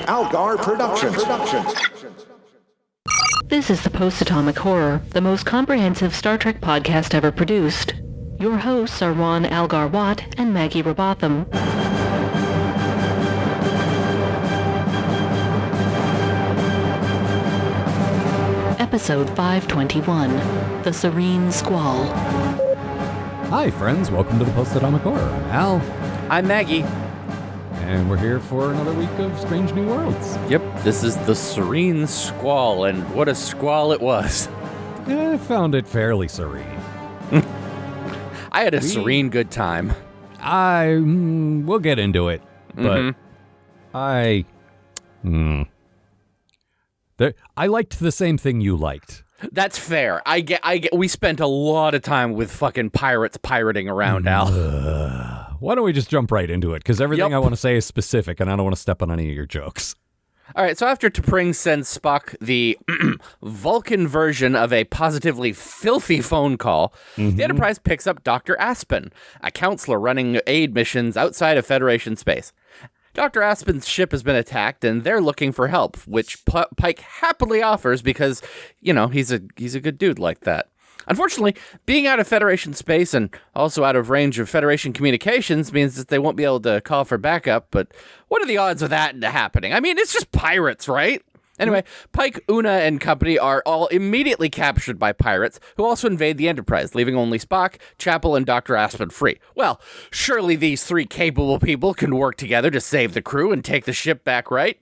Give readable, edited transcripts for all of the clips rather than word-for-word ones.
Algar Productions. This is the Post-Atomic Horror, the most comprehensive Star Trek podcast ever produced. Your hosts are Ron Algar Watt and Maggie Robotham. Episode 521, The Serene Squall. Hi, friends. Welcome to the Post-Atomic Horror. I'm Al. I'm Maggie. And we're here for another week of Strange New Worlds. Yep, this is the Serene Squall, and what a squall it was. I found it fairly serene. I had a serene good time. We'll get into it, but I liked the same thing you liked. That's fair. I get. We spent a lot of time with fucking pirates pirating around, Al. Why don't we just jump right into it? Because everything I want to say is specific, and I don't want to step on any of your jokes. All right, so after T'Pring sends Spock the Vulcan version of a positively filthy phone call, the Enterprise picks up Dr. Aspen, a counselor running aid missions outside of Federation space. Dr. Aspen's ship has been attacked, and they're looking for help, which Pike happily offers because, you know, he's a good dude like that. Unfortunately, being out of Federation space and also out of range of Federation communications means that they won't be able to call for backup, but what are the odds of that happening? I mean, it's just pirates, right? Anyway, Pike, Una, and company are all immediately captured by pirates, who also invade the Enterprise, leaving only Spock, Chapel, and Dr. Aspen free. Well, surely these three capable people can work together to save the crew and take the ship back, right?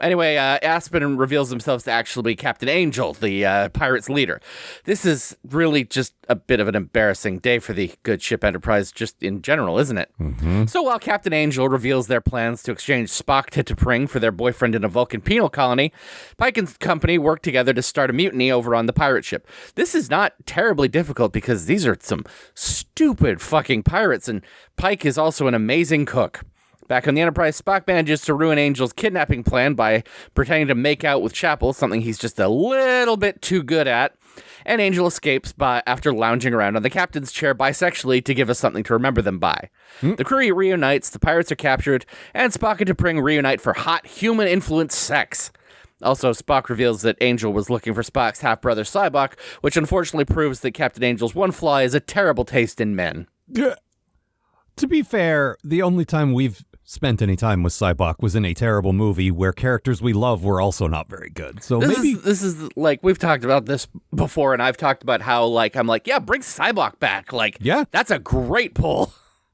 Anyway, Aspen reveals themselves to actually be Captain Angel, the pirate's leader. This is really just a bit of an embarrassing day for the good ship Enterprise just in general, isn't it? So while Captain Angel reveals their plans to exchange Spock to T'Pring for their boyfriend in a Vulcan penal colony, Pike and company work together to start a mutiny over on the pirate ship. This is not terribly difficult because these are some stupid fucking pirates, and Pike is also an amazing cook. Back on the Enterprise, Spock manages to ruin Angel's kidnapping plan by pretending to make out with Chapel, something he's just a little bit too good at. And Angel escapes after lounging around on the captain's chair bisexually to give us something to remember them by. The crew reunites, the pirates are captured, and Spock and T'Pring reunite for hot human-influenced sex. Also, Spock reveals that Angel was looking for Spock's half-brother Sybok, which unfortunately proves that Captain Angel's one flaw is a terrible taste in men. To be fair, the only time we've spent any time with Sybok was in a terrible movie where characters we love were also not very good. So this is like, we've talked about this before, and I've talked about how, like, I'm like, yeah, bring Sybok back. Like, yeah, that's a great pull.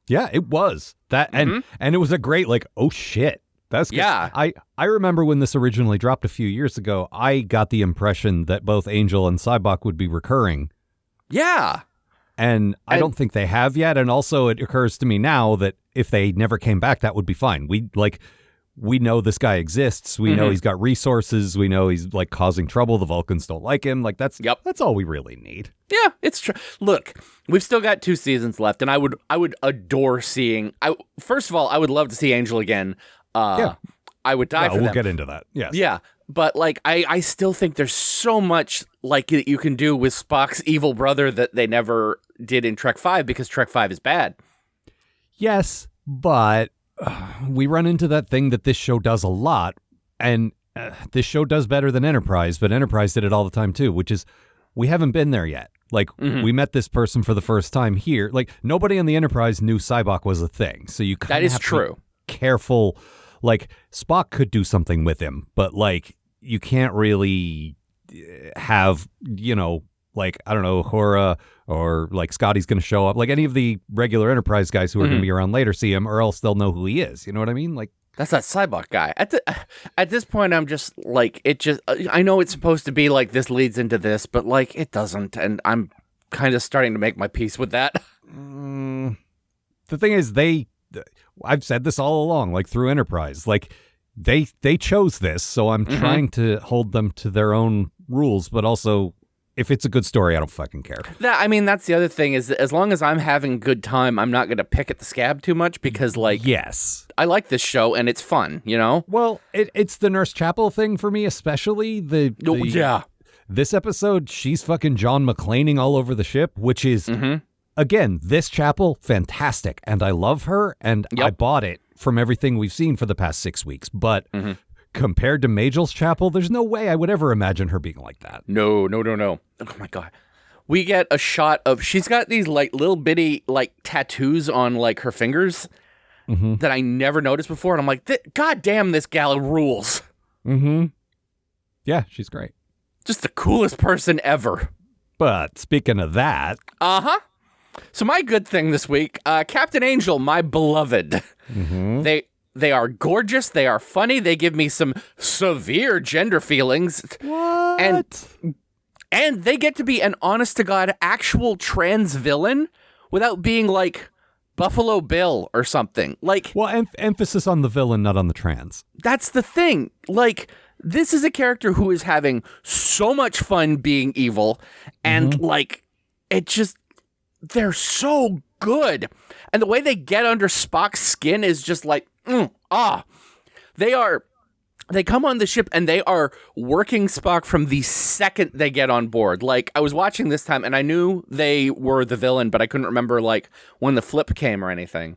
Yeah, it was. That and it was a great, like, oh shit. That's good. Yeah. I remember when this originally dropped a few years ago, I got the impression that both Angel and Sybok would be recurring. Yeah. And I don't think they have yet. And also it occurs to me now that if they never came back, that would be fine. We know this guy exists. We know he's got resources. We know he's like causing trouble. The Vulcans don't like him. Like that's all we really need. Yeah, it's true. Look, we've still got 2 seasons left, and I would adore seeing. First of all, I would love to see Angel again. I would die for them. We'll get into that. Yes. Yeah. But, like, I still think there's so much, like, that you can do with Spock's evil brother that they never did in Trek 5 because Trek 5 is bad. Yes, but we run into that thing that this show does a lot, and this show does better than Enterprise, but Enterprise did it all the time, too, which is we haven't been there yet. Like, we met this person for the first time here. Like, nobody in the Enterprise knew Sybok was a thing, so you kind of have to be careful. Like, Spock could do something with him, but, like, you can't really have, you know, like, I don't know, Hora or, like, Scotty's going to show up. Like, any of the regular Enterprise guys who are going to be around later see him, or else they'll know who he is. You know what I mean? Like, that's that Sybok guy. At this point, I'm just, like, I know it's supposed to be, like, this leads into this, but, like, it doesn't, and I'm kind of starting to make my peace with that. The thing is, I've said this all along, like through Enterprise, like they chose this, so I'm trying to hold them to their own rules, but also if it's a good story, I don't fucking care. That's the other thing is that as long as I'm having a good time, I'm not going to pick at the scab too much because, like, yes, I like this show and it's fun, you know? Well, it's the Nurse Chapel thing for me, especially this episode, she's fucking John McClaning all over the ship, which is again, this Chapel, fantastic, and I love her, and I bought it from everything we've seen for the past 6 weeks, but compared to Magel's Chapel, there's no way I would ever imagine her being like that. No. Oh my God. We get a shot of, she's got these like little bitty like tattoos on like her fingers that I never noticed before. And I'm like, God damn, this gal rules. Mm-hmm. Yeah, she's great. Just the coolest person ever. But speaking of that. Uh-huh. So my good thing this week, Captain Angel, my beloved. Mm-hmm. They are gorgeous. They are funny. They give me some severe gender feelings. What? And they get to be an honest-to-God actual trans villain without being like Buffalo Bill or something. Like, well, emphasis on the villain, not on the trans. That's the thing. Like, this is a character who is having so much fun being evil, and like, it just, they're so good. And the way they get under Spock's skin is just like, They come on the ship and they are working Spock from the second they get on board. Like, I was watching this time and I knew they were the villain, but I couldn't remember like when the flip came or anything.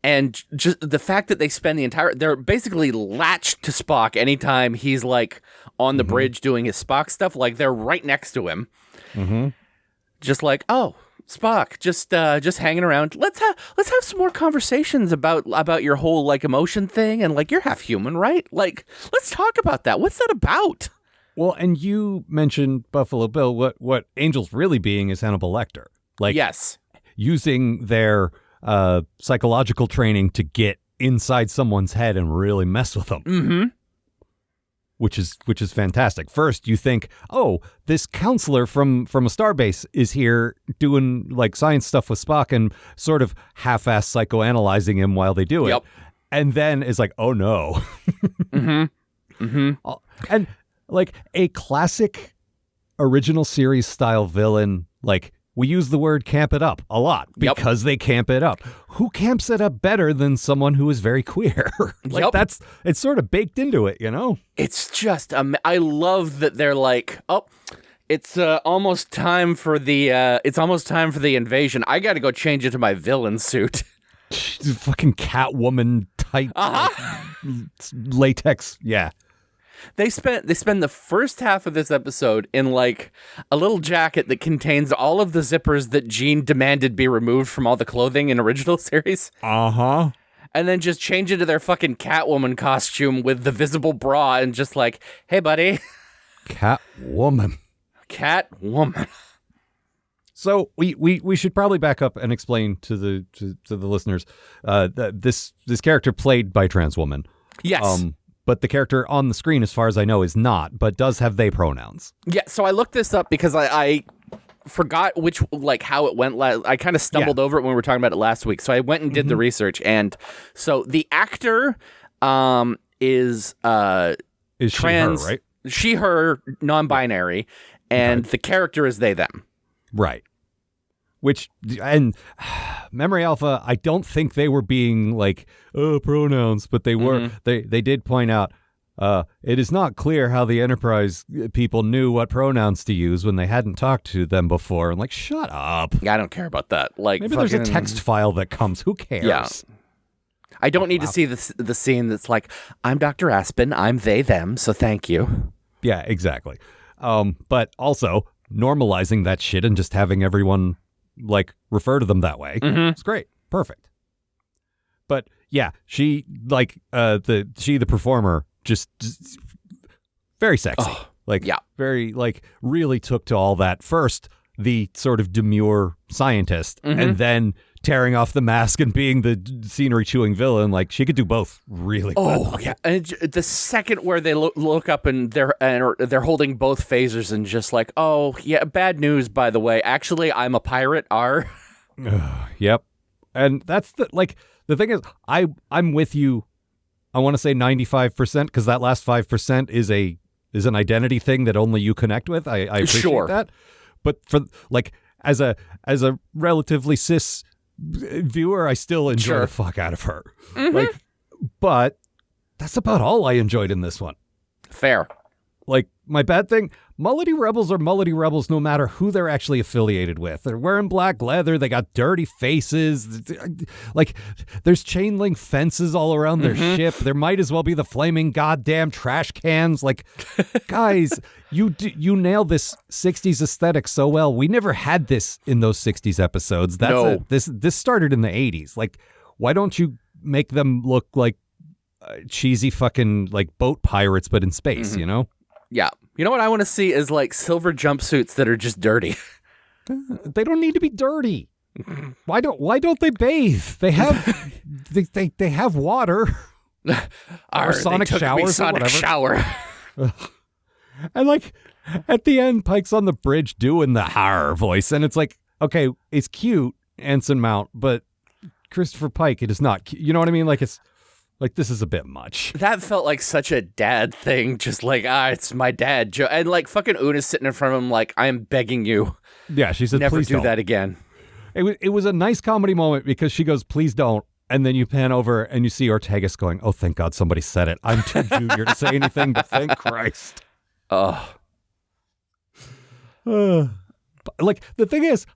And just the fact that they spend they're basically latched to Spock anytime he's like on the bridge doing his Spock stuff. Like, they're right next to him. Just like, oh, Spock, just hanging around. Let's have some more conversations about your whole like emotion thing, and like, you're half human, right? Like, let's talk about that. What's that about? Well, and you mentioned Buffalo Bill. What Angel's really being is Hannibal Lecter. Like, yes, using their psychological training to get inside someone's head and really mess with them. Which is fantastic. First, you think, oh, this counselor from a starbase is here doing like science stuff with Spock and sort of half-ass psychoanalyzing him while they do it. And then it's like, oh no. And like a classic original series style villain, like, we use the word camp it up a lot because they camp it up. Who camps it up better than someone who is very queer? Like, it's sort of baked into it, you know? It's just, I love that they're like, oh, it's almost time for the invasion. I got to go change into my villain suit. Fucking Catwoman type latex. Yeah. They spend the first half of this episode in like a little jacket that contains all of the zippers that Gene demanded be removed from all the clothing in original series. And then just change into their fucking Catwoman costume with the visible bra and just like, hey buddy. Catwoman. So we should probably back up and explain to the listeners that this character played by trans woman. Yes. But the character on the screen, as far as I know, is not, but does have they pronouns. Yeah, so I looked this up because I forgot how it went. I kind of stumbled over it when we were talking about it last week. So I went and did the research. And so the actor is trans, she, her, right? She, her, non-binary, and the character is they, them. Right. Which, and Memory Alpha, I don't think they were being like, oh, pronouns, but they were. They did point out, it is not clear how the Enterprise people knew what pronouns to use when they hadn't talked to them before. I'm like, shut up. Yeah, I don't care about that. Like, maybe there's a text file that comes. Who cares? Yeah. I don't need to see the scene that's like, I'm Dr. Aspen, I'm they, them, so thank you. Yeah, exactly. But also normalizing that shit and just having everyone like refer to them that way. It's great. Perfect. But yeah, she like the performer just very sexy. Very like really took to all that. First, the sort of demure scientist, and then tearing off the mask and being the scenery chewing villain. Like, she could do both really well. Oh yeah. And the second where they look up and they're holding both phasers and just like, oh yeah, bad news, by the way. Actually, I'm a pirate. Yep. And that's the thing is, I'm with you. I want to say 95% because that last 5% is an identity thing that only you connect with. I appreciate that. But for like as a relatively cis viewer, I still enjoy the fuck out of her. Like, but that's about all I enjoyed in this one. Fair. Like, my bad thing, mullety rebels are mullety rebels no matter who they're actually affiliated with. They're wearing black leather. They got dirty faces. Like, there's chain link fences all around their ship. There might as well be the flaming goddamn trash cans. Like, guys, you nail this 60s aesthetic so well. We never had this in those 60s episodes. This started in the 80s. Like, why don't you make them look like cheesy fucking like boat pirates but in space, you know? Yeah. You know what I want to see is like silver jumpsuits that are just dirty. They don't need to be dirty. Why don't they bathe? They have they have water. Or sonic showers or whatever. Shower. And like at the end, Pike's on the bridge doing the har voice, and it's like, okay, it's cute, Ensign Mount, but Christopher Pike, it is not cute. You know what I mean? Like it's like, this is a bit much. That felt like such a dad thing. Just like, it's my dad. And like fucking Una's sitting in front of him like, I am begging you. Yeah, she said, never please do don't. that again. It was a nice comedy moment because she goes, please don't. And then you pan over and you see Ortegas going, oh, thank God somebody said it. I'm too junior to say anything, but thank Christ. Like, the thing is,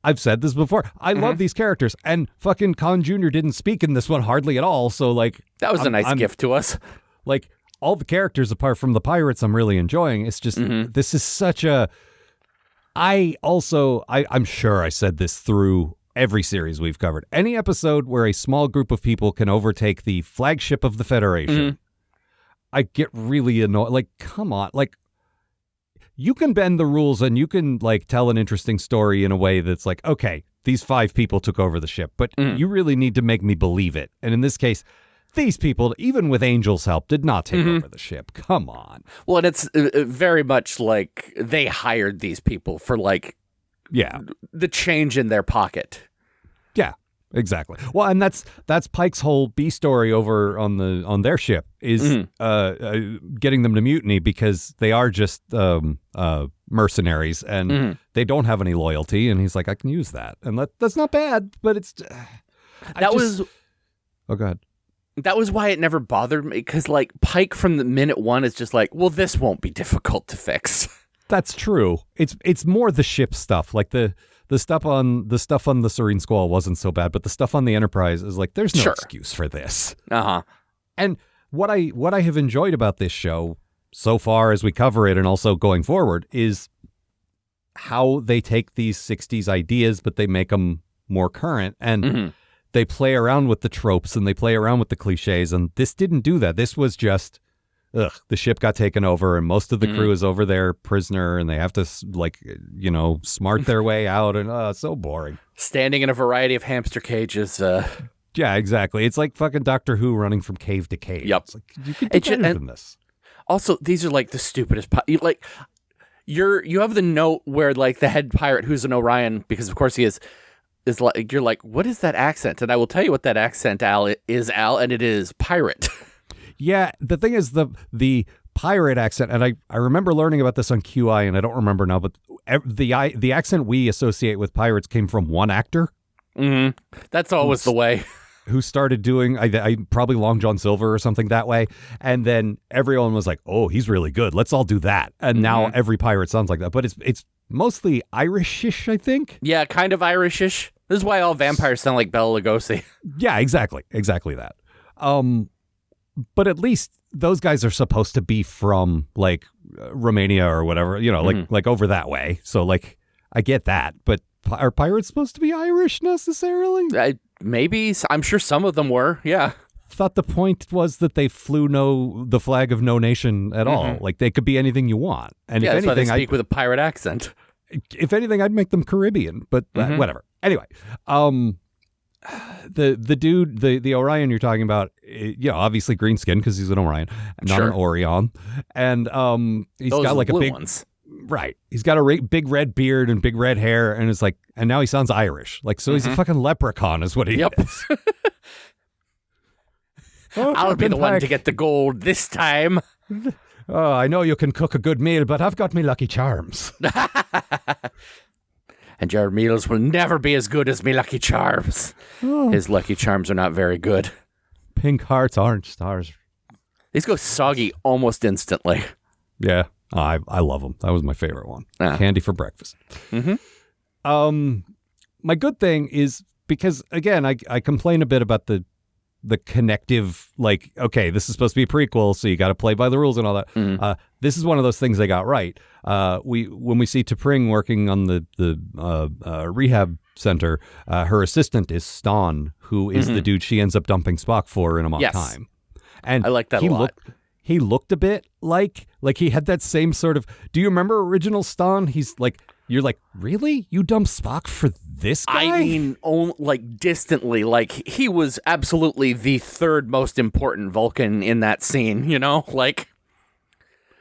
I've said this before. I love these characters, and fucking Khan Jr. didn't speak in this one hardly at all. So, like, that was a nice gift to us. Like, all the characters apart from the pirates, I'm really enjoying. It's just this is such a. I'm sure I said this through every series we've covered. Any episode where a small group of people can overtake the flagship of the Federation, I get really annoyed. Like, come on, like. You can bend the rules and you can like tell an interesting story in a way that's like, okay, these 5 people took over the ship, but you really need to make me believe it. And in this case, these people, even with Angel's help, did not take over the ship. Come on. Well, and it's very much like they hired these people for like, the change in their pocket. Yeah. Exactly. Well, and that's Pike's whole B story over on their ship is getting them to mutiny because they are just mercenaries and they don't have any loyalty. And he's like, I can use that, and that's not bad, but it's Oh, go ahead. That was why it never bothered me because like Pike from the minute one is just like, well, this won't be difficult to fix. That's true. It's more the ship stuff, like the stuff on the Serene Squall wasn't so bad, but the stuff on the Enterprise is like, there's no excuse for this. And what I have enjoyed about this show so far as we cover it and also going forward is how they take these 60s ideas, but they make them more current and they play around with the tropes and they play around with the cliches. And this didn't do that. This was just, the ship got taken over and most of the crew is over there prisoner and they have to like, you know, smart their way out and it's so boring. Standing in a variety of hamster cages. Yeah, exactly. It's like fucking Doctor Who running from cave to cave. Yep. It's like, you can do better than this. Also, these are like the stupidest. Like, you have the note where like the head pirate, who's an Orion, because of course he is like, you're like, what is that accent? And I will tell you what that accent, Al, and it is pirate. Yeah, the thing is the pirate accent, and I remember learning about this on QI, and I don't remember now, but the accent we associate with pirates came from one actor. That's always the way. Who started doing, I probably Long John Silver or something that way, and then everyone was like, oh, he's really good, let's all do that. And now every pirate sounds like that, but it's mostly Irish-ish, I think. Yeah, kind of Irish-ish. This is why all vampires sound like Bela Lugosi. Yeah, exactly that. But at least those guys are supposed to be from like Romania or whatever, you know, like over that way. So like, I get that, but are pirates supposed to be Irish necessarily? Maybe. I'm sure some of them were. Yeah. Thought the point was that they flew the flag of no nation at all. Like they could be anything you want. And yeah, if that's anything, why they speak with a pirate accent. If anything, I'd make them Caribbean, but whatever. Anyway, the dude, the Orion you're talking about, obviously green skin because he's an Orion, not an Orion, and he's Those got like a big ones. Right. He's got a big red beard and big red hair, and it's like, and now he sounds Irish. Like, so he's a fucking leprechaun, is what he is. I'll be the one to get the gold this time. Oh, I know you can cook a good meal, but I've got me Lucky Charms. And your meals will never be as good as me Lucky Charms. Oh. His Lucky Charms are not very good. Pink hearts, orange stars. These go soggy almost instantly. Yeah. I love them. That was my favorite one. Candy for breakfast. My good thing is because, again, I complain a bit about the connective, like, okay, this is supposed to be a prequel, so you got to play by the rules and all that. This is one of those things they got right. When we see T'Pring working on the rehab center, her assistant is Ston, who is the dude she ends up dumping Spock for in Amok Time. And I like that a lot. He looked a bit like he had that same sort of. Do you remember original Ston? He's like, you're like, really? You dumped Spock for this guy? I mean, like distantly, like he was absolutely the third most important Vulcan in that scene. You know, like.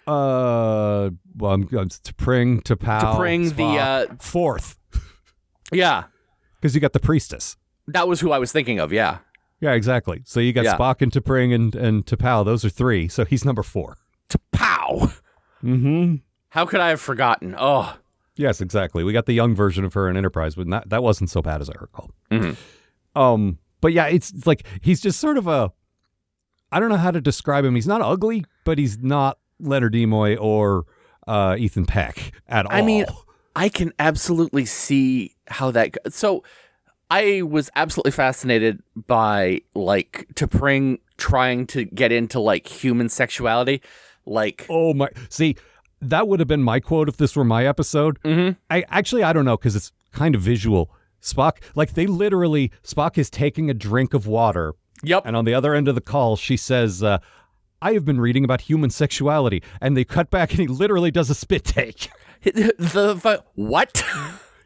Well, I'm T'Pring, T'Pring, the fourth. Yeah, because you got the priestess. That was who I was thinking of. Yeah. Yeah, exactly. So you got Spock and T'Pring and T'Pau. Those are three. So he's number 4. T'Pau. Mm-hmm. How could I have forgotten? Oh. Yes, exactly. We got the young version of her in Enterprise, but that wasn't so bad as I recall. But yeah, it's like he's just sort of I don't know how to describe him. He's not ugly, but he's not Leonard Nimoy or Ethan Peck at all. I mean, I can absolutely see how that. So I was absolutely fascinated by like T'Pring trying to get into like human sexuality. Like, oh my, see, that would have been my quote if this were my episode. I don't know, because it's kind of visual. Spock, like they literally, Spock is taking a drink of water. Yep. And on the other end of the call, she says, I have been reading about human sexuality. And they cut back and he literally does a spit take. What?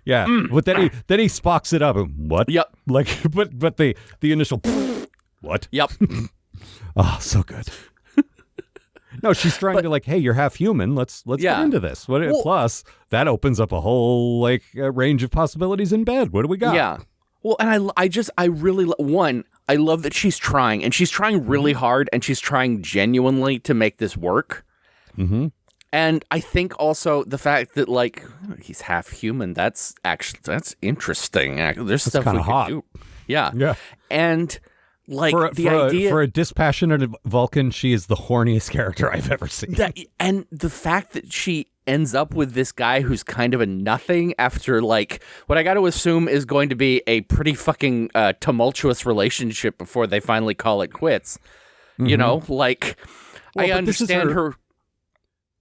Yeah, but then he Spocks it up. What? Yep. Like, but the initial what? Yep. Oh, so good. No, she's trying to like, hey, you're half human. Let's get into this. Plus, that opens up a whole like range of possibilities in bed. What do we got? Yeah. Well, and I really I love that she's trying, and she's trying really hard, and she's trying genuinely to make this work. Mm-hmm. And I think also the fact that like he's half human, that's interesting. There's stuff we hot. could do. Yeah. Yeah. And like for a dispassionate Vulcan, she is the horniest character I've ever seen. And the fact that she ends up with this guy who's kind of a nothing after like what I got to assume is going to be a pretty fucking tumultuous relationship before they finally call it quits. You know, like I understand her.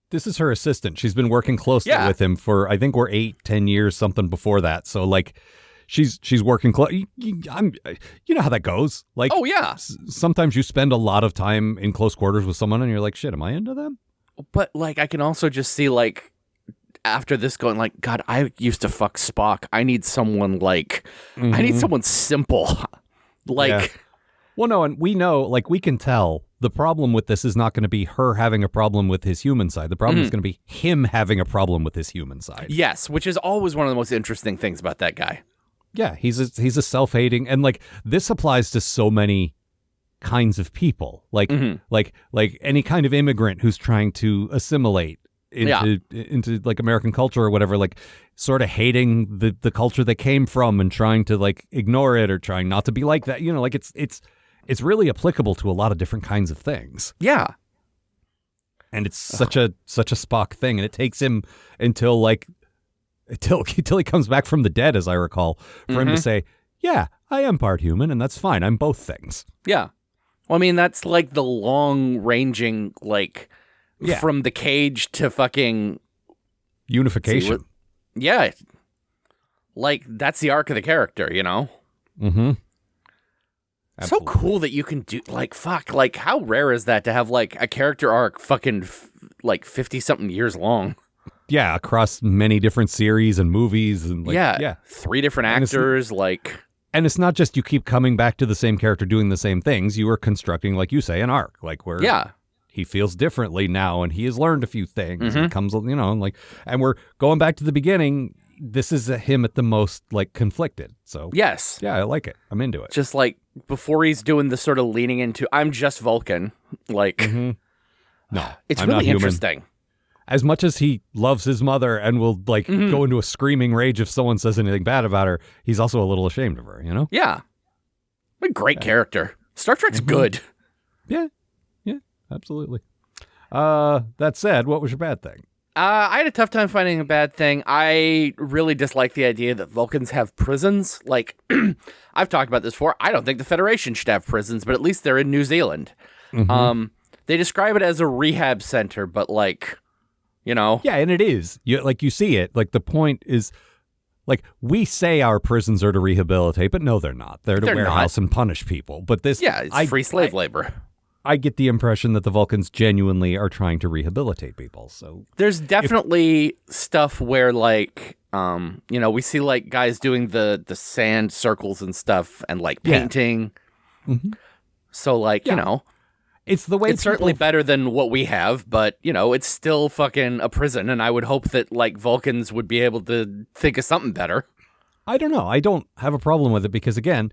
This is her assistant. She's been working closely with him for, I think we're 8-10 years, something before that. So like, she's working close. You know how that goes. Like, oh yeah. Sometimes you spend a lot of time in close quarters with someone, and you're like, shit, am I into them? But like, I can also just see like after this going like, God, I used to fuck Spock. I need someone like, I need someone simple. Like, yeah. Well, no, and we know, like, we can tell. The problem with this is not going to be her having a problem with his human side. The problem is going to be him having a problem with his human side. Yes, which is always one of the most interesting things about that guy. Yeah, he's a self-hating, and like this applies to so many kinds of people. Like like any kind of immigrant who's trying to assimilate into like American culture or whatever, like sort of hating the culture they came from and trying to like ignore it or trying not to be like that. You know, like it's really applicable to a lot of different kinds of things. Yeah. And it's such a Spock thing, and it takes him until he comes back from the dead, as I recall, for him to say, yeah, I am part human, and that's fine. I'm both things. Yeah. Well, I mean, that's like the long-ranging, like, from the cage to fucking... unification. Yeah. Like, that's the arc of the character, you know? Mm-hmm. Absolutely. So cool that you can do, like, fuck, like, how rare is that to have, like, a character arc fucking, like, 50-something years long? Yeah, across many different series and movies. And like, 3 different actors, like... And it's not just you keep coming back to the same character doing the same things. You are constructing, like you say, an arc, like where he feels differently now and he has learned a few things. And comes, you know, like, and we're going back to the beginning. This is him at the most, like, conflicted. So, yes. Yeah, I like it. I'm into it. Just, like, before he's doing the sort of leaning into, I'm just Vulcan. Like, no, it's I'm really not human. interesting. As much as he loves his mother and will, like, go into a screaming rage if someone says anything bad about her, he's also a little ashamed of her, you know? Yeah. What a great character. Star Trek's good. Yeah. Yeah, absolutely. That said, what was your bad thing? I had a tough time finding a bad thing. I really dislike the idea that Vulcans have prisons. Like, I've talked about this before. I don't think the Federation should have prisons, but at least they're in New Zealand. Mm-hmm. They describe it as a rehab center, but like, you know. Yeah, and it is. You see it. Like, the point is, like, we say our prisons are to rehabilitate, but no, they're not. They're to warehouse and punish people. But this... Yeah, it's free slave labor. I get the impression that the Vulcans genuinely are trying to rehabilitate people. So there's definitely stuff where, like, we see like guys doing the sand circles and stuff, and like painting. Yeah. Mm-hmm. So like it's the way it's certainly better than what we have, but it's still fucking a prison, and I would hope that like Vulcans would be able to think of something better. I don't know. I don't have a problem with it because again,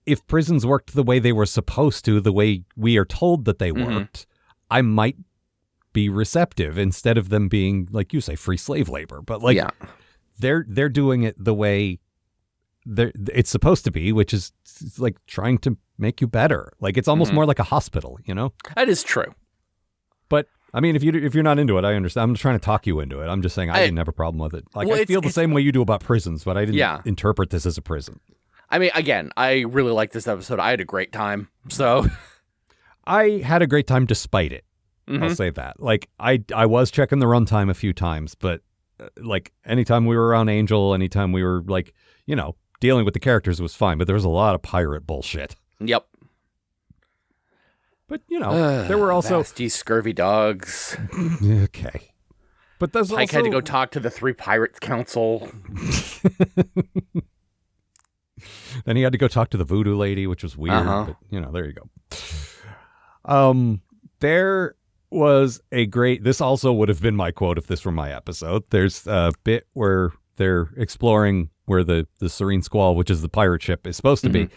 if prisons worked the way they were supposed to, the way we are told that they worked, I might be receptive instead of them being, like you say, free slave labor. But like, they're doing it the way it's supposed to be, which is like trying to make you better. Like it's almost more like a hospital, That is true. But I mean, if you're not into it, I understand. I'm just trying to talk you into it. I'm just saying I didn't have a problem with it. Like I feel the same way you do about prisons, but I didn't interpret this as a prison. I mean, again, I really liked this episode. I had a great time. So I had a great time despite it. I'll say that. Like I was checking the runtime a few times, but like anytime we were around Angel, anytime we were like, dealing with the characters was fine, but there was a lot of pirate bullshit. Yep. But there were also nasty scurvy dogs. Okay. But there's Pike had to go talk to the 3 Pirates Council. Then he had to go talk to the voodoo lady, which was weird. But, there you go. There was a great... This also would have been my quote if this were my episode. There's a bit where they're exploring where the Serene Squall, which is the pirate ship, is supposed to be.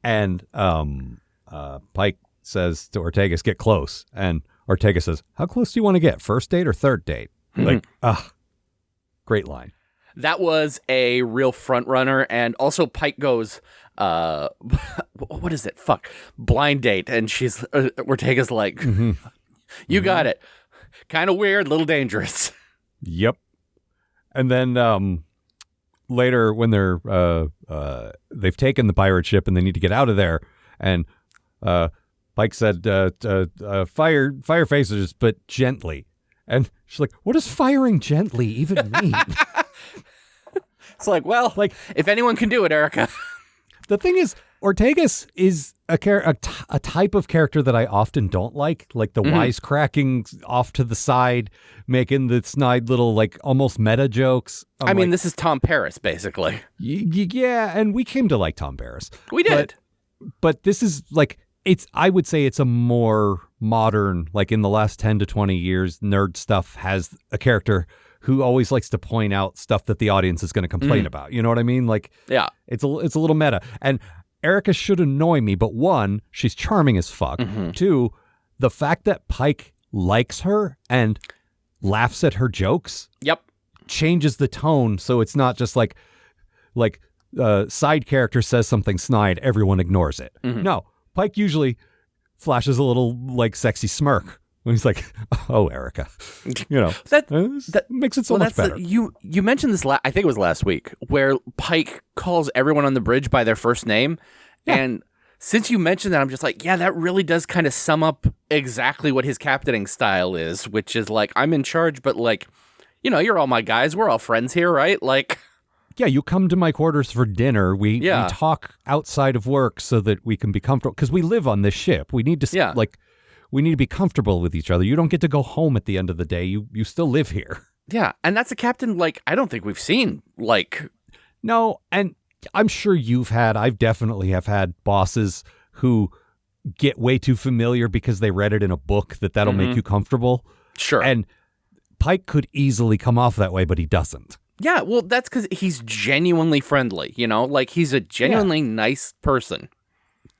And Pike says to Ortegas, get close. And Ortega says, how close do you want to get? First date or third date? Like, great line. That was a real front runner, and also Pike goes, what is it? Fuck. Blind date. And she's, Ortega's like, you got it. Kind of weird, little dangerous. Yep. And then later when they're, they've taken the pirate ship and they need to get out of there, and Pike said, fire phasers, but gently. And she's like, what does firing gently even mean? It's like, well, like if anyone can do it, Erica. The thing is, Ortegas is a type of character that I often don't like the wisecracking off to the side, making the snide little, like, almost meta jokes. I mean, this is Tom Paris, basically. Yeah, and we came to like Tom Paris. We did. But this is, like, I would say it's a more modern, like, in the last 10 to 20 years, nerd stuff has a character who always likes to point out stuff that the audience is going to complain about. You know what I mean? Like, yeah, it's a little meta. And Erica should annoy me, but 1, she's charming as fuck. 2, the fact that Pike likes her and laughs at her jokes. Yep. Changes the tone, so it's not just like side character says something snide, everyone ignores it. No, Pike usually flashes a little like sexy smirk. And he's like, oh, Erica, that makes it so much better. You mentioned this, I think it was last week, where Pike calls everyone on the bridge by their first name. Yeah. And since you mentioned that, I'm just like, yeah, that really does kind of sum up exactly what his captaining style is, which is like, I'm in charge, but like, you're all my guys. We're all friends here, right? Like, yeah, you come to my quarters for dinner. We talk outside of work so that we can be comfortable because we live on this ship. We need to we need to be comfortable with each other. You don't get to go home at the end of the day. You still live here. Yeah, and that's a captain, like, I don't think we've seen, like... No, and I'm sure I've definitely have had bosses who get way too familiar because they read it in a book that'll make you comfortable. Sure. And Pike could easily come off that way, but he doesn't. Yeah, well, that's because he's genuinely friendly, Like, he's a genuinely nice person.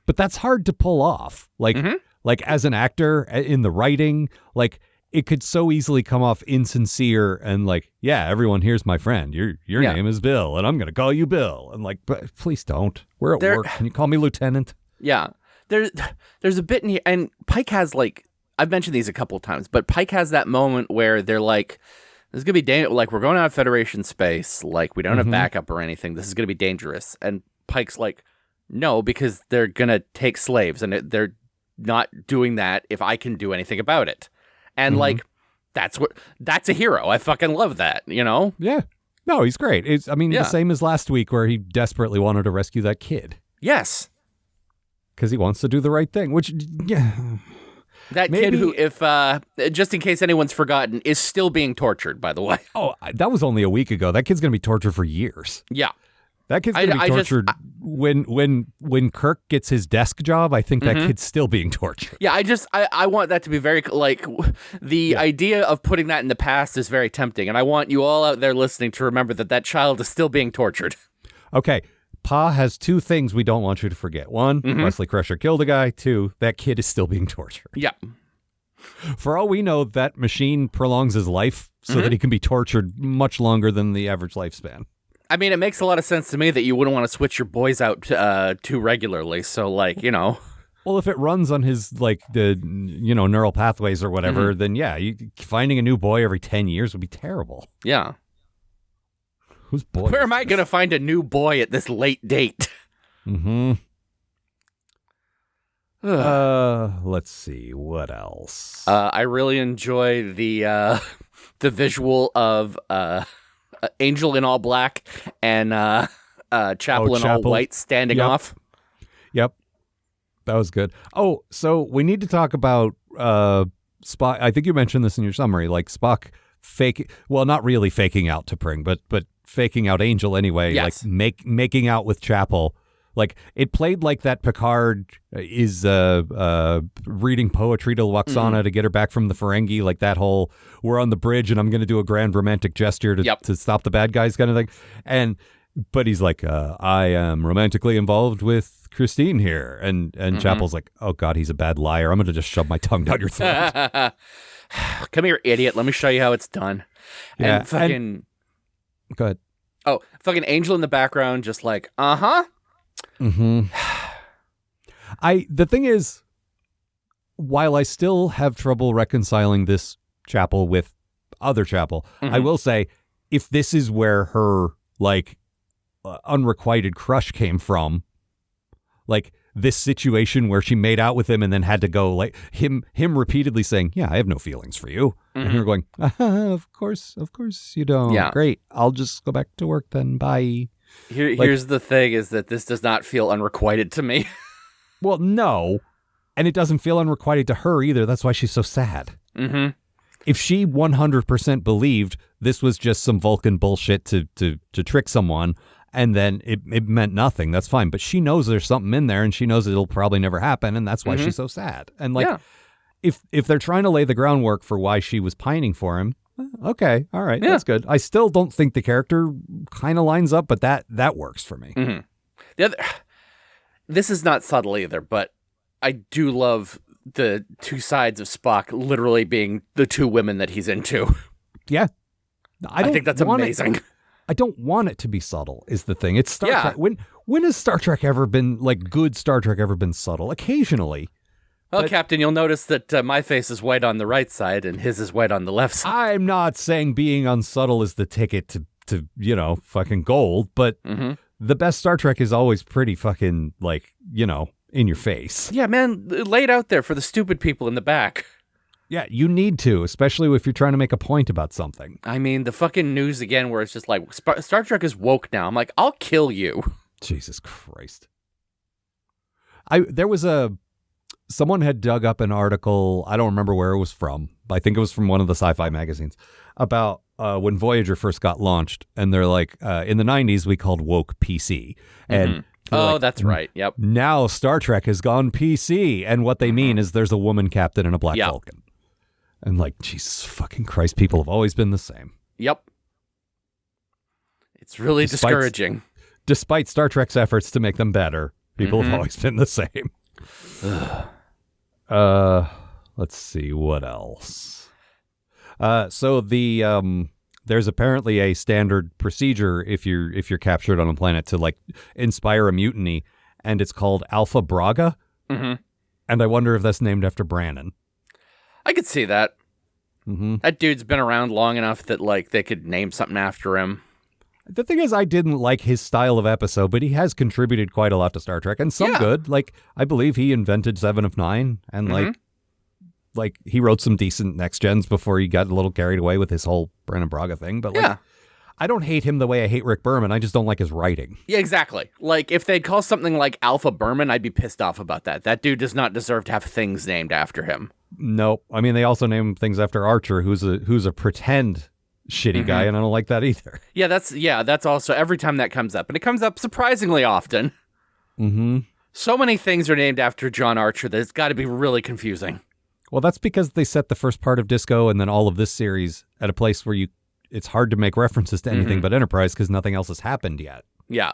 But that's hard to pull off. Like... Like, as an actor, in the writing, like, it could so easily come off insincere and like, yeah, everyone here's my friend. Your name is Bill, and I'm going to call you Bill. And like, but please don't. We're at work. Can you call me Lieutenant? Yeah. There's a bit in here, and Pike has, like, I've mentioned these a couple of times, but Pike has that moment where they're like, This is going to be like, we're going out of Federation space. Like, we don't have backup or anything. This is going to be dangerous. And Pike's like, no, because they're going to take slaves, and they're not doing that if I can do anything about it. And, like, that's a hero. I fucking love that, you know? Yeah. No, he's great. The same as last week where he desperately wanted to rescue that kid. Yes. Because he wants to do the right thing, which, yeah. That kid who, if just in case anyone's forgotten, is still being tortured, by the way. Oh, that was only a week ago. That kid's going to be tortured for years. Yeah. That kid's going to be tortured when Kirk gets his desk job. I think that kid's still being tortured. Yeah, I want that to be very, like, the idea of putting that in the past is very tempting. And I want you all out there listening to remember that child is still being tortured. Okay. Pa has two things we don't want you to forget. One, Wesley Crusher killed a guy. Two, that kid is still being tortured. Yeah. For all we know, that machine prolongs his life so that he can be tortured much longer than the average lifespan. I mean, it makes a lot of sense to me that you wouldn't want to switch your boys out too regularly. So, like, you know. Well, if it runs on his, like, the, you know, neural pathways or whatever, then yeah, finding a new boy every 10 years would be terrible. Yeah. Whose boy? Where am I going to find a new boy at this late date? Let's see. What else? I really enjoy the visual of Angel in all black and Chapel in all white standing off. Yep. That was good. Oh, so we need to talk about Spock. I think you mentioned this in your summary, like Spock not really faking out to Pring, but faking out Angel anyway, yes. Like making out with Chapel. Like, it played like that Picard is reading poetry to Lwaxana to get her back from the Ferengi, like that whole, we're on the bridge and I'm going to do a grand romantic gesture to stop the bad guys kind of thing. But he's like, I am romantically involved with Christine here. And Chapel's like, oh God, he's a bad liar. I'm going to just shove my tongue down your throat. Come here, idiot. Let me show you how it's done. Yeah, and fucking... Go ahead. Oh, fucking Angel in the background just like, uh-huh. The thing is, while I still have trouble reconciling this Chapel with other Chapel, I will say, if this is where her, like, unrequited crush came from, like, this situation where she made out with him and then had to go, like, him repeatedly saying, yeah, I have no feelings for you. And her going, of course you don't. Yeah. Great. I'll just go back to work then. Bye. Here's the thing, is that this does not feel unrequited to me. Well, no. And it doesn't feel unrequited to her either. That's why she's so sad. If she 100% believed this was just some Vulcan bullshit to trick someone, and then it meant nothing, that's fine. But she knows there's something in there, and she knows it'll probably never happen, and that's why she's so sad. And, like, if they're trying to lay the groundwork for why she was pining for him, okay, all right, that's good. I still don't think the character kind of lines up, but that works for me. This is not subtle either, but I do love the two sides of Spock literally being the two women that he's into. Yeah. I think that's amazing. I don't want it to be subtle, is the thing. It's Star Trek. When has Star Trek ever been, like, good Star Trek ever been subtle? Occasionally. Well, Captain, you'll notice that my face is white on the right side and his is white on the left side. I'm not saying being unsubtle is the ticket to you know, fucking gold, but the best Star Trek is always pretty fucking, like, you know, in your face. Yeah, man, lay it out there for the stupid people in the back. Yeah, you need to, especially if you're trying to make a point about something. I mean, the fucking news again where it's just like, Star Trek is woke now. I'm like, I'll kill you. Jesus Christ. There was someone had dug up an article, I don't remember where it was from, but I think it was from one of the sci-fi magazines, about when Voyager first got launched. And they're like, in the 90s, we called woke PC. And like, that's right. Yep. Now Star Trek has gone PC. And what they mean is there's a woman captain and a black Vulcan. And, like, Jesus fucking Christ, people have always been the same. Yep. It's really discouraging. Despite Star Trek's efforts to make them better, people have always been the same. Let's see, what else? So there's apparently a standard procedure if you're captured on a planet to, like, inspire a mutiny, and it's called Alpha Braga. And I wonder if that's named after Brannon. I could see that. Mm-hmm. That dude's been around long enough that, like, they could name something after him. The thing is, I didn't like his style of episode, but he has contributed quite a lot to Star Trek, and some good. Like, I believe he invented 7 of 9, and like he wrote some decent Next Gens before he got a little carried away with his whole Brennan Braga thing. But like, I don't hate him the way I hate Rick Berman. I just don't like his writing. Yeah, exactly. Like, if they'd call something like Alpha Berman, I'd be pissed off about that. That dude does not deserve to have things named after him. Nope. I mean, they also name things after Archer, who's a pretend shitty guy, and I don't like that either. Yeah, that's also every time that comes up, and it comes up surprisingly often. Mm-hmm. So many things are named after John Archer that it's got to be really confusing. Well, that's because they set the first part of Disco and then all of this series at a place where it's hard to make references to anything but Enterprise because nothing else has happened yet. Yeah.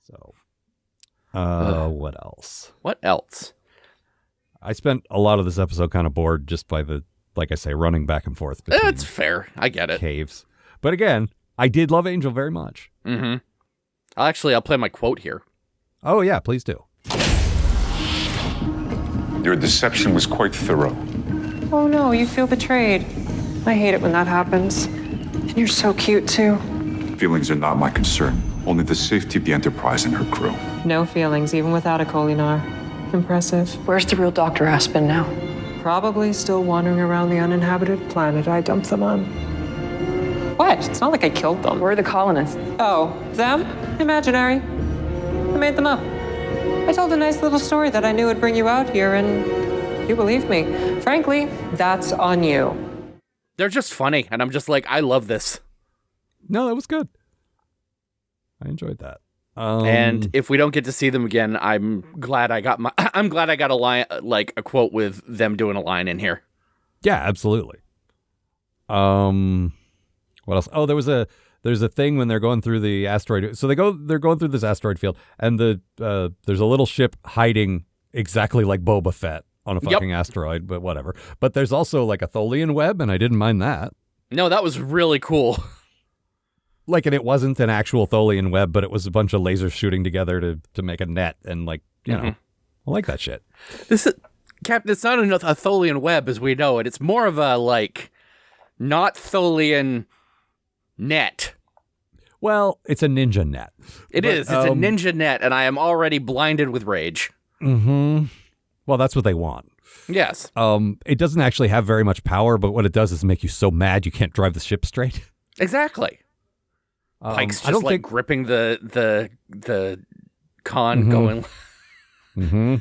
So, what else? What else? I spent a lot of this episode kind of bored just by like I say, running back and forth between That's fair. I get it. caves. But again, I did love Angel very much. Mm-hmm. I'll play my quote here. Oh, yeah, please do. Your deception was quite thorough. Oh no, you feel betrayed. I hate it when that happens. And you're so cute too. Feelings are not my concern. Only the safety of the Enterprise and her crew. No feelings, even without a Kolinar. Impressive. Where's the real Dr. Aspen now? Probably still wandering around the uninhabited planet I dumped them on. What? It's not like I killed them. Where are the colonists? Oh, them? Imaginary. I made them up. I told a nice little story that I knew would bring you out here, and you believed me. Frankly, that's on you. They're just funny, and I'm just like, I love this. No, that was good. I enjoyed that. And if we don't get to see them again, I'm glad I got a line, like a quote with them doing a line in here. Yeah, absolutely. What else? Oh, there's a thing when they're going through the asteroid. So they're going through this asteroid field, and there's a little ship hiding exactly like Boba Fett on a fucking asteroid, but whatever. But there's also like a Tholian web, and I didn't mind that. No, that was really cool. Like, and it wasn't an actual Tholian web, but it was a bunch of lasers shooting together to make a net, and like, you know, I like that shit. This is, Captain, it's not a Tholian web as we know it. It's more of a, like, not Tholian net. Well, it's a ninja net. It is. It's a ninja net, and I am already blinded with rage. Mm-hmm. Well, that's what they want. Yes. It doesn't actually have very much power, but what it does is make you so mad you can't drive the ship straight. Exactly. Pike's just like gripping the con going. Mm-hmm.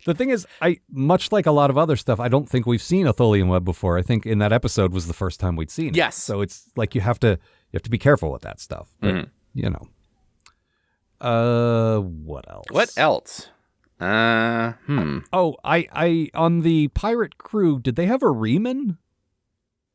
The thing is, much like a lot of other stuff, I don't think we've seen a Tholian web before. I think in that episode was the first time we'd seen it. Yes. So it's like you have to be careful with that stuff. But, you know. What else? What else? Oh, I on the pirate crew, did they have a Riemann?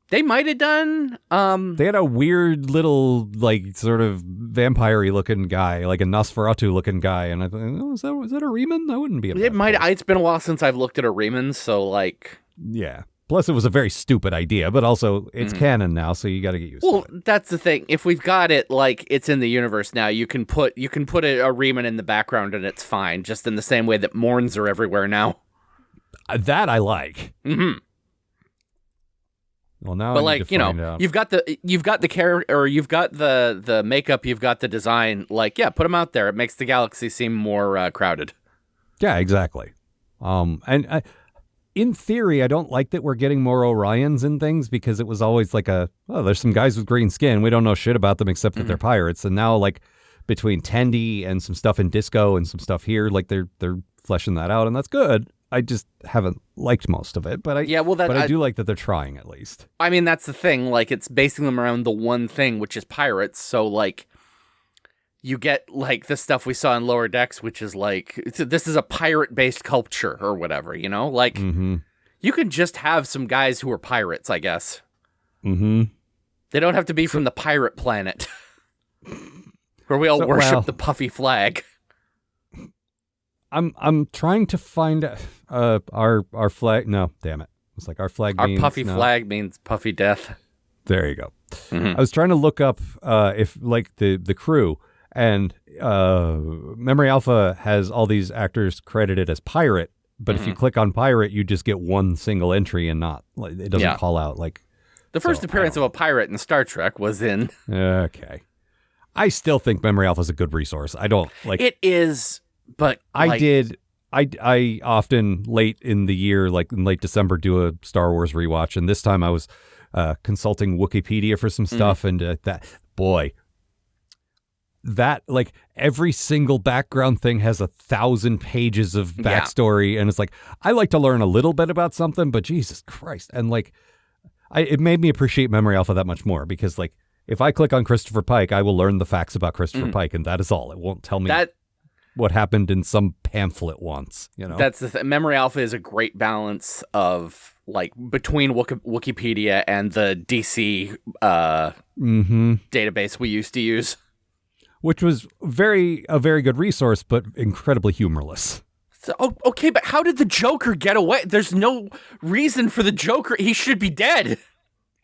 They might have done. They had a weird little, like, sort of vampire-y looking guy, like a Nosferatu looking guy, and I thought, oh, is that a Riemann? That wouldn't be a It might. It's been a while since I've looked at a Riemann, so like. Yeah. Plus, it was a very stupid idea, but also it's canon now, so you got to get used to it. Well, that's the thing. If we've got it, like, it's in the universe now, you can put a Riemann in the background and it's fine, just in the same way that Morns are everywhere now. That I like. Mm-hmm. Well, now, but I need to find out. you've got the character, or you've got the makeup, you've got the design. Like, yeah, put them out there. It makes the galaxy seem more crowded. Yeah, exactly. In theory, I don't like that we're getting more Orions and things, because it was always like there's some guys with green skin. We don't know shit about them except that they're pirates. And now, like, between Tendi and some stuff in Disco and some stuff here, like they're fleshing that out, and that's good. I just haven't liked most of it, but I do like that they're trying at least. I mean, that's the thing. Like, it's basing them around the one thing, which is pirates. So, like, you get, like, the stuff we saw in Lower Decks, which is, like, this is a pirate-based culture or whatever, you know? Like, you can just have some guys who are pirates, I guess. Mm-hmm. They don't have to be from the pirate planet where we all worship the puffy flag. I'm trying to find our flag. No, damn it. It's like our flag means... Our puffy flag means puffy death. There you go. I was trying to look up if, like, the crew, and Memory Alpha has all these actors credited as pirate, But if you click on pirate, you just get one single entry and not, like, it doesn't call out like. The first appearance of a pirate in Star Trek was in. Okay. I still think Memory Alpha is a good resource. I don't like. It is, but I often late in the year, like in late December, do a Star Wars rewatch. And this time I was consulting Wikipedia for some stuff. And that like every single background thing has 1,000 pages of backstory. And it's like, I like to learn a little bit about something, but Jesus Christ. And like, it made me appreciate Memory Alpha that much more because like, if I click on Christopher Pike, I will learn the facts about Christopher Pike. And that is all. It won't tell me what happened in some pamphlet once, you know? That's Memory Alpha is a great balance of like between Wikipedia and the DC database we used to use. Which was a very good resource, but incredibly humorless. So, okay, but how did the Joker get away? There's no reason for the Joker. He should be dead.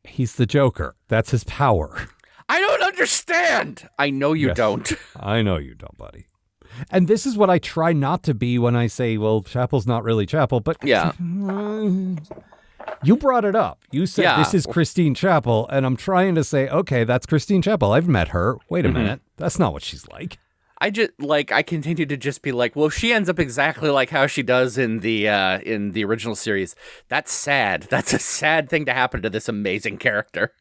He's the Joker. That's his power. I don't understand. I know you don't. I know you don't, buddy. And this is what I try not to be when I say, well, Chapel's not really Chapel, but yeah. You brought it up. You said this is Christine Chapel, and I'm trying to say, okay, that's Christine Chapel. I've met her. Wait a minute. That's not what she's like. I continue to just be like, well, if she ends up exactly like how she does in the original series, that's sad. That's a sad thing to happen to this amazing character.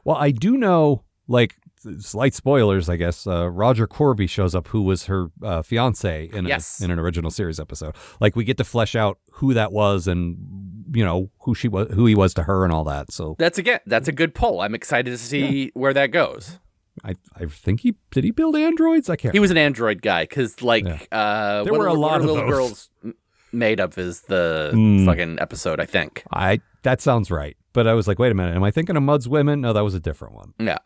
Well, I do know, like, slight spoilers, I guess. Roger Corby shows up, who was her fiance in an original series episode. Like, we get to flesh out who that was and, you know, who he was to her and all that. So that's a good pull. I'm excited to see where that goes. I think he build androids? I can't. He was an android guy because there were a lot of little those. Girls made of is the fucking episode. I think that sounds right. But I was like, wait a minute, am I thinking of Mud's Women? No, that was a different one. Yeah,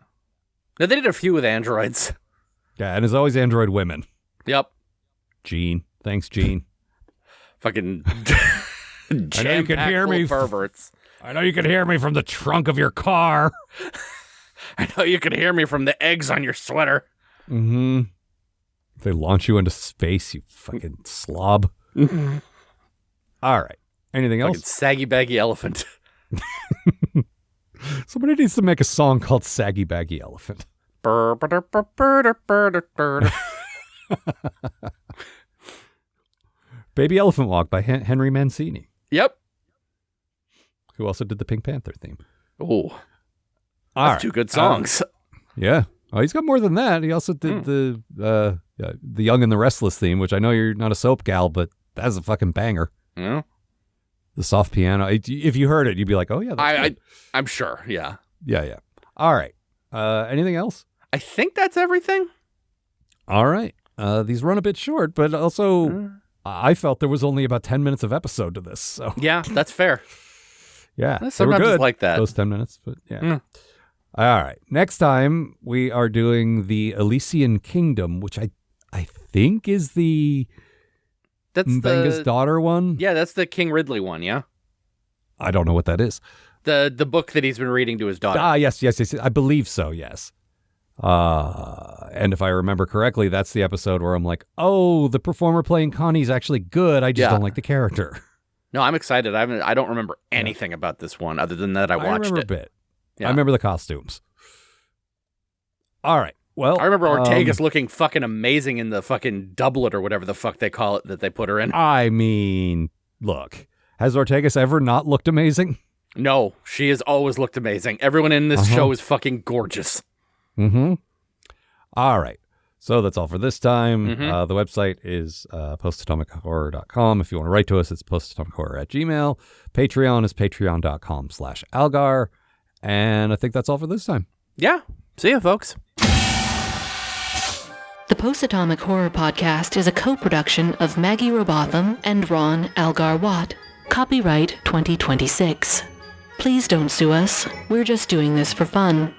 no, they did a few with androids. Yeah, and there's always android women. Yep. Gene, thanks, Gene. Fucking I know you can hear me, perverts. I know you can hear me from the trunk of your car. I know you can hear me from the eggs on your sweater. Mm-hmm. They launch you into space, you fucking slob. Mm-hmm. All right. Anything else? Fucking saggy baggy elephant. Somebody needs to make a song called Saggy Baggy Elephant. Baby Elephant Walk by Henry Mancini. Yep. Who also did the Pink Panther theme. Oh. That's two good songs. Yeah. Oh, he's got more than that. He also did the Young and the Restless theme, which I know you're not a soap gal, but that's a fucking banger. Yeah. The soft piano. If you heard it, you'd be like, oh, yeah, that's good. I'm sure. Yeah. Yeah. All right. Anything else? I think that's everything. All right. These run a bit short, but also I felt there was only about 10 minutes of episode to this. So yeah, that's fair. Yeah. Sometimes they were good, it's like that. Those 10 minutes, but yeah. All right. Next time, we are doing the Elysian Kingdom, which I think is that's Mbenga's daughter one. Yeah, that's the King Ridley one, yeah? I don't know what that is. The book that he's been reading to his daughter. Yes. I believe so, yes. And if I remember correctly, that's the episode where I'm like, oh, the performer playing Connie's actually good. I just don't like the character. No, I'm excited. I don't remember anything about this one other than that I watched remember it. A bit. Yeah. I remember the costumes. All right. Well, I remember Ortega's looking fucking amazing in the fucking doublet or whatever the fuck they call it that they put her in. I mean, look, has Ortega's ever not looked amazing? No, she has always looked amazing. Everyone in this show is fucking gorgeous. Mm-hmm. All right. So that's all for this time. The website is postatomichorror.com. If you want to write to us, it's postatomichorror@gmail.com. Patreon is patreon.com/Algar. And I think that's all for this time. Yeah. See ya, folks. The Post-Atomic Horror Podcast is a co-production of Maggie Robotham and Ron Algar Watt. Copyright 2026. Please don't sue us. We're just doing this for fun.